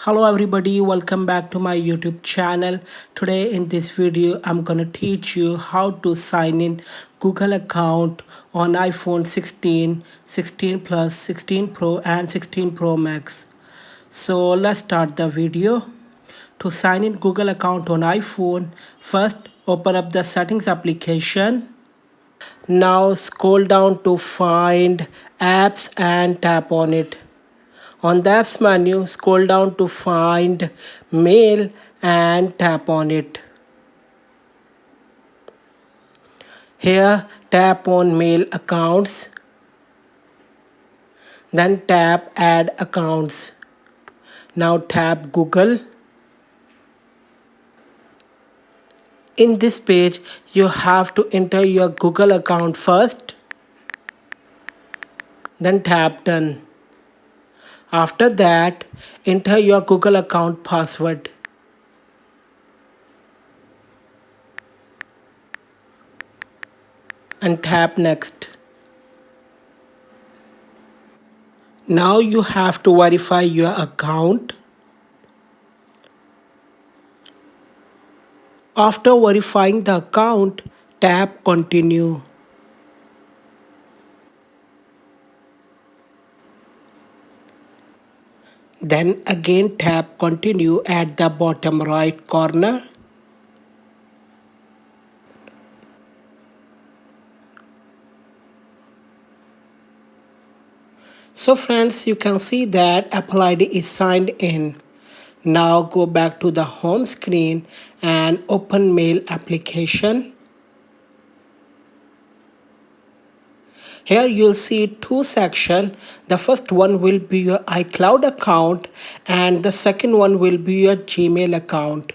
Hello everybody, welcome back to my YouTube channel. Today in this video I'm gonna teach you how to sign in Google account on iPhone 16, 16 Plus, 16 Pro and 16 Pro Max. So let's start the video. To sign in Google account on iPhone, first open up the settings application. Now scroll down to find apps and tap on it. On the apps menu, scroll down to find mail and tap on it. Here tap on mail accounts. Then tap add accounts. Now tap Google. In this page, you have to enter your Google account first. Then tap done. After that, enter your Google account password. And tap next. Now you have to verify your account. After verifying the account, tap continue. Then again tap continue at the bottom right corner. So friends, you can see that Apple ID is signed in. Now go back to the home screen and open Mail application. Here you'll see two sections. The first one will be your iCloud account and the second one will be your Gmail account.